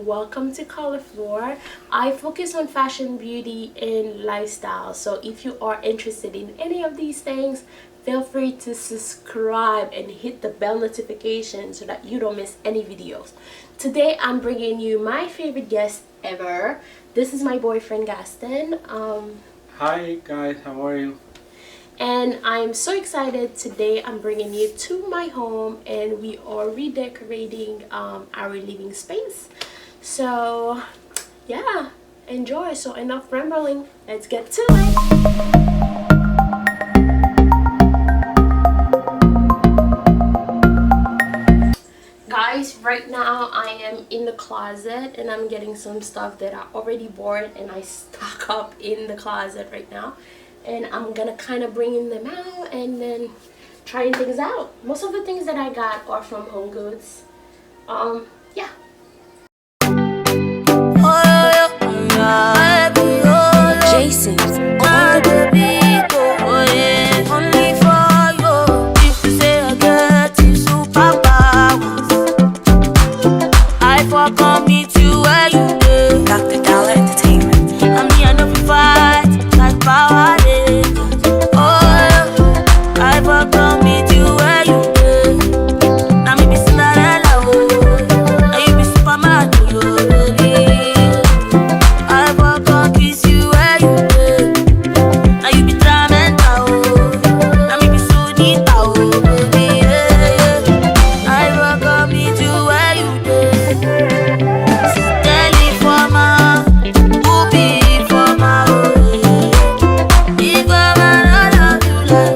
welcome to ColorFlore. I focus on fashion, beauty, and lifestyle. So if you are interested in any of these things, feel free to subscribe and hit the bell notification so that you don't miss any videos. Today I'm bringing you my favorite guest ever. This is my boyfriend Gaston. Hi guys, how are you? And I'm so excited. Today I'm bringing you to my home and we are redecorating our living space. So yeah, enjoy. So enough rambling, let's get to it. Guys, right now I am in the closet and I'm getting some stuff that I already bought and I stock up in the closet right now. And I'm gonna kind of bring them out and then trying things out. Most of the things that I got are from Homegoods. Yeah. Jason's on the beat, only for you. If you say I get you superpowers, I forgot me to where you go. Dr. Dollar Entertainment. I'm here to fight like power. I forgot me to where you go. Now me be Cinderella, and you be Superman, I forgot kiss you where you go. Now you be Tramenta, now me be Sunita, I forgot me to where you go. Telly for my, who be for my, if I love you like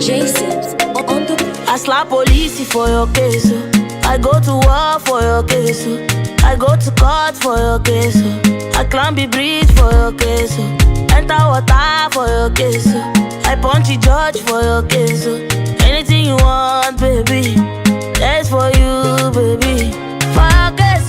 Jason's on the. I slap police for your case. I go to war for your case. I go to court for your case, I climb the bridge for your case, enter water for your case, I punch the judge for your case. Anything you want, baby, that's for you, baby. For your case,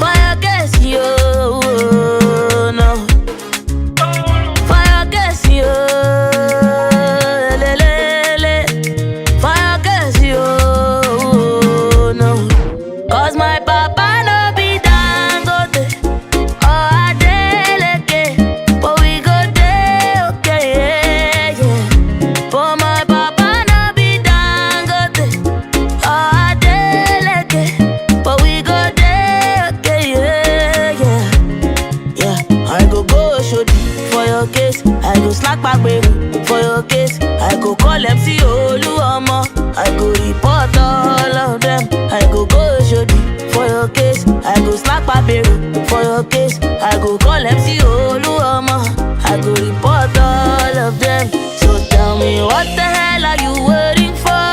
for your case, no. For your case, for your case, no. 'Cause my papa no be Dangote or Adeleke, but we go there, okay, yeah, yeah. But my papa no be Dangote or Adeleke, but we go there, okay, yeah, yeah. Yeah, I go show for your case. I go slack back baby for your case. I go call MC Oluomo. I go report all of them. I go show for your case. I go slack back baby for your case. I go call MC Oluomo. I go report all of them. So tell me what the hell are you waiting for?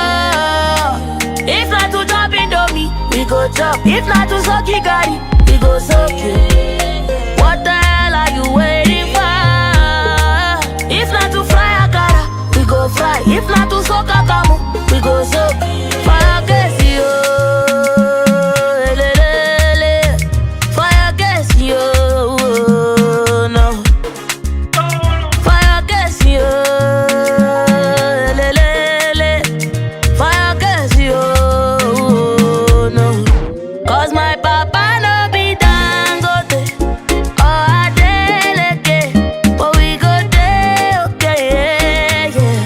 If not to drop Indomie, we go chop. If not to suck Gary, we go suck you. What the hell are you waiting for? If not to fry akara, we go fry. If not to soak akamu, we go soak. Fire case, yo. Fire case, yo. No. Fire case, yo. Fire case, yo. No. 'Cause my papa no be Dangote or Adeleke, but we go there, okay, yeah, yeah.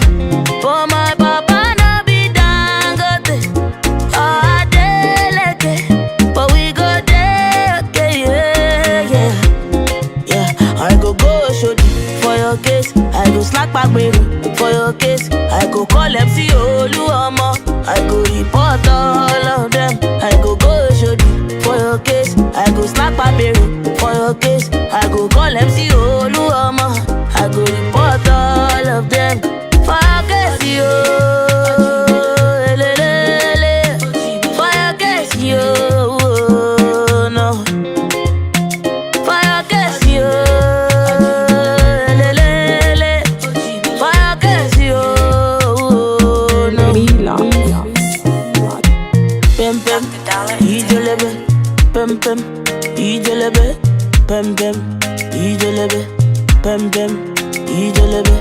But my papa no be Dangote or Adeleke, but we go there, okay, yeah, yeah. Yeah, I go show for your case. I go slack back baby for your case. I go call MC Oluomo. I go report all of them. I go show for your case. I go slack back baby for your case. I go call MC Oluomo. I go report all of them. For your case, yo. For your case, yo. No. For your case, yo. For your case, yo. No. Pem pem, ijelebe. Pem pem, ijelebe. Pem pem, ijelebe. Pem pem, ijelebe.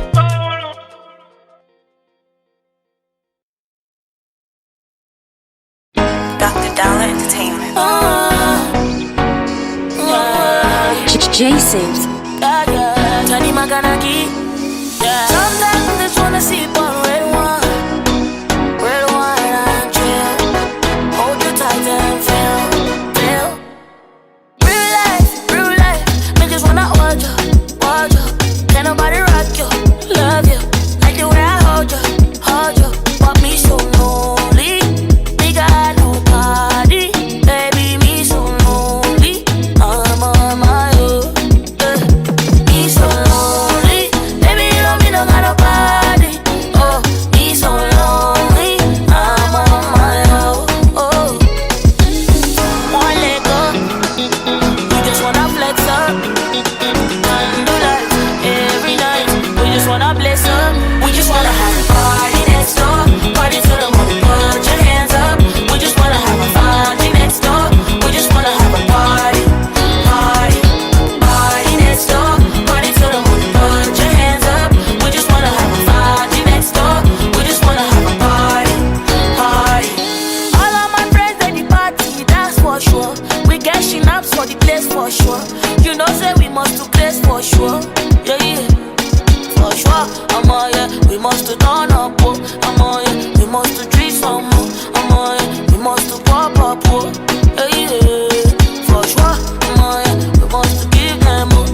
Jason. Teni Maganaki. Sometimes I just wanna sip on red wine and chill. Hold you tight and feel. Real life, me just wanna hold you. Can't nobody rock you, love you. Like the way I hold you. Want me so lonely, me got nobody. Baby, me so lonely, I'm on my own. Me so lonely, baby, you know me no got nobody. Oh, me so lonely, I'm on my own. Oh, one leg up, we just wanna flex up. Candlelight every night, we just wanna bless up. We just wanna have a party next door, party to the moon. Put your hands up. We just wanna have a party next door. We just wanna have a party next door, party to the moon. Put your hands up. We just wanna have a party next door. We just wanna have a party. All of my friends at the party, that's for sure. We get shinabs for the place for sure. You know say we must do place for sure. Yeah, yeah. For sure, yeah, we must to turn up, yeah, we must to treat some more, yeah, we must to pop up, yeah, yeah. For sure, yeah, we must to give them more,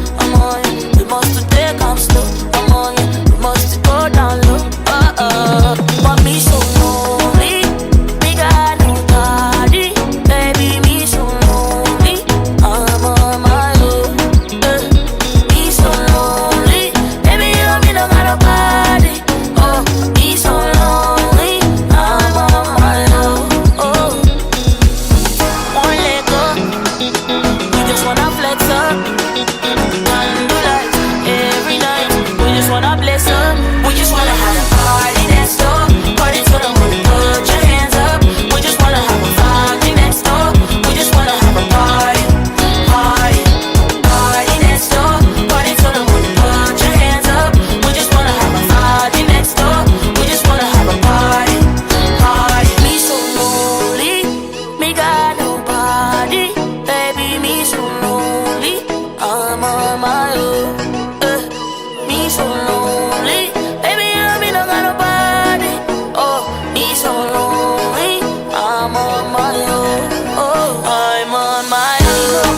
yeah, we must to take them slow, yeah, we must to go down low, but me so lonely, me got nobody, baby, me so lonely, I'm on my own, me so lonely. lights up, candle lights every night. We just wanna bless up. We just wanna have a party next door. Party till the moon, put your hands up. We just wanna have a party next door. We just wanna have a party, party, party next door. Party till the moon, put your hands up. We just wanna have a party next door. We just wanna have a party, party. Me so lonely, me got nobody. Baby, me so lonely, I'm on my own. Me so lonely, baby, I'm in a got nobody. Oh, me so lonely, I'm on my own. Oh, I'm on my own.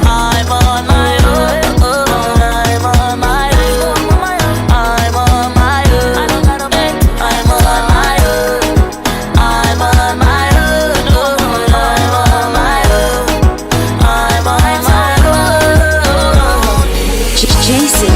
I'm on my own. I'm on my own. I'm on my own. I don't got a bed. I'm on my own. I'm on my own. I'm on my own. I'm on my own. Jason.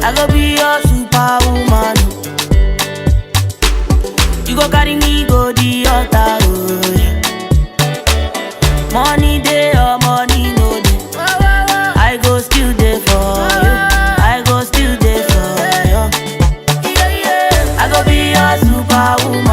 I go be your superwoman. You go carry me go the altar. Money day or money no day, I go still there for you. I go still there for you. I go be your superwoman.